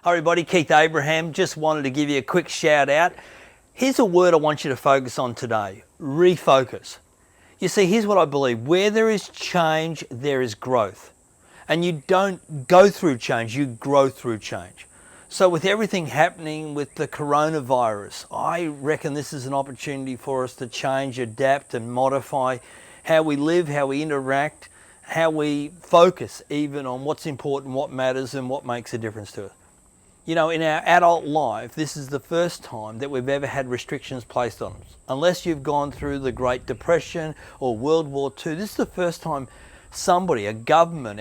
Hi everybody, Keith Abraham. Just wanted to give you a quick shout out. Here's a word I want you to focus on today: refocus. You see, here's what I believe: where there is change, there is growth. And you don't go through change, you grow through change. So with everything happening with the coronavirus, I reckon this is an opportunity for us to change, adapt and modify how we live, how we interact, how we focus even on what's important, what matters and what makes a difference to us. You know, in our adult life, this is the first time that we've ever had restrictions placed on us. Unless you've gone through the Great Depression or World War II, this is the first time somebody, a government,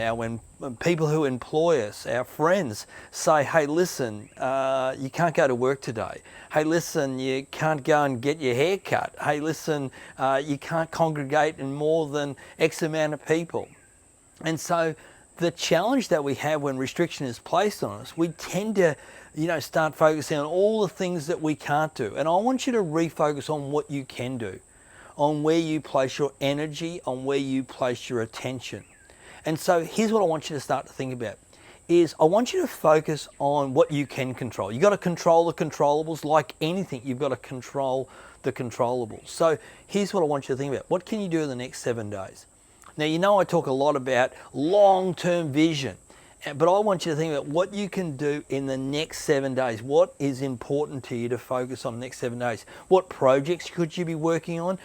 people who employ us, our friends, say, hey, listen, you can't go to work today. Hey, listen, you can't go and get your hair cut. Hey, listen, you can't congregate in more than X amount of people. And so the challenge that we have when restriction is placed on us, we tend to, start focusing on all the things that we can't do. And I want you to refocus on what you can do, on where you place your energy, on where you place your attention. And so here's what I want you to start to think about is I want you to focus on what you can control. You've got to control the controllables. Like anything, you've got to control the controllables. So here's what I want you to think about. What can you do in the next 7 days? Now, I talk a lot about long-term vision, but I want you to think about what you can do in the next 7 days. What is important to you to focus on the next 7 days? What projects could you be working on?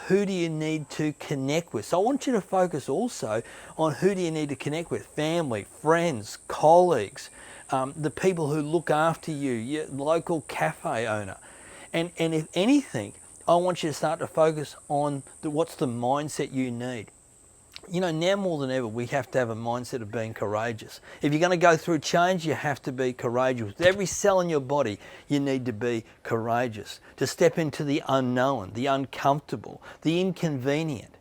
Who do you need to connect with? So I want you to focus also on who do you need to connect with: family, friends, colleagues, the people who look after you, your local cafe owner. And if anything, I want you to start to focus on what's the mindset you need. Now more than ever, we have to have a mindset of being courageous. If you're going to go through change, you have to be courageous. With every cell in your body, you need to be courageous, to step into the unknown, the uncomfortable, the inconvenient.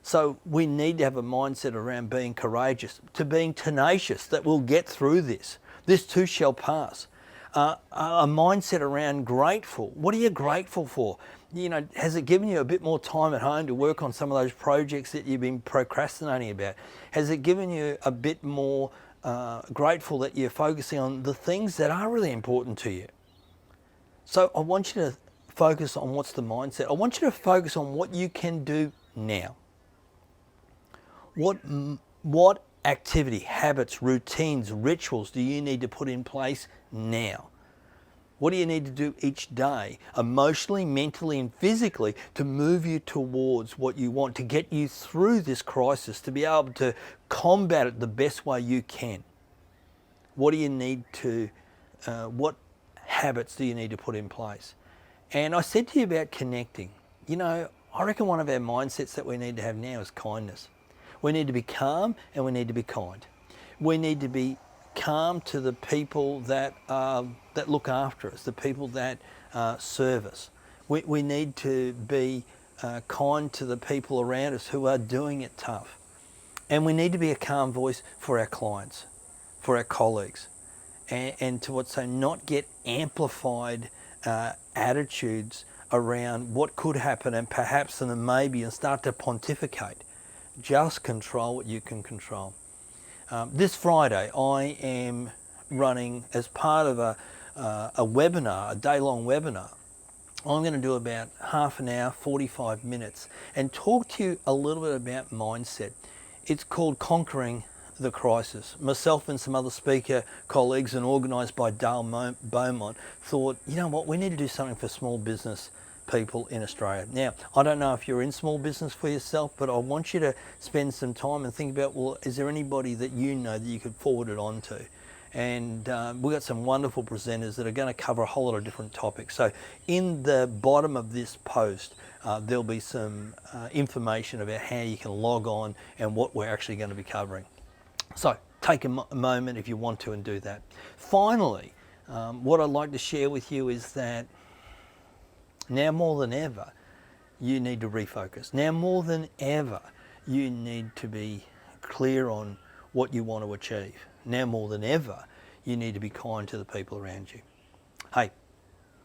So we need to have a mindset around being courageous, to being tenacious, that we'll get through this. This too shall pass. A mindset around grateful. What are you grateful for? Has it given you a bit more time at home to work on some of those projects that you've been procrastinating about? Has it given you a bit more grateful that you're focusing on the things that are really important to you? So I want you to focus on what's the mindset. I want you to focus on what you can do now. What activity, habits, routines, rituals do you need to put in place now? What do you need to do each day, emotionally, mentally, and physically, to move you towards what you want, to get you through this crisis, to be able to combat it the best way you can? What do you need to, what habits do you need to put in place? And I said to you about connecting. I reckon one of our mindsets that we need to have now is kindness. We need to be calm and we need to be kind. We need to be calm to the people that look after us, the people that serve us. We need to be kind to the people around us who are doing it tough. And we need to be a calm voice for our clients, for our colleagues, and to not get amplified attitudes around what could happen and perhaps and maybe, and start to pontificate. Just control what you can control. This Friday, I am running as part of a webinar, a day-long webinar. I'm going to do about half an hour, 45 minutes, and talk to you a little bit about mindset. It's called Conquering the Crisis. Myself and some other speaker colleagues, and organised by Dale Beaumont, thought, we need to do something for small business people in Australia. Now, I don't know if you're in small business for yourself, but I want you to spend some time and think about, well, is there anybody that you know that you could forward it on to? And we've got some wonderful presenters that are going to cover a whole lot of different topics. So in the bottom of this post, there'll be some information about how you can log on and what we're actually going to be covering. So take a moment if you want to and do that. Finally, what I'd like to share with you is that now more than ever, you need to refocus. Now more than ever, you need to be clear on what you want to achieve. Now more than ever, you need to be kind to the people around you. Hey,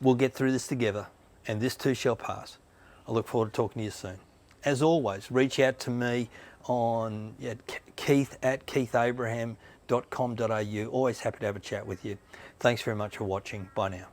we'll get through this together, and this too shall pass. I look forward to talking to you soon. As always, reach out to me on Keith@keithabraham.com. Always happy to have a chat with you. Thanks very much for watching. Bye now.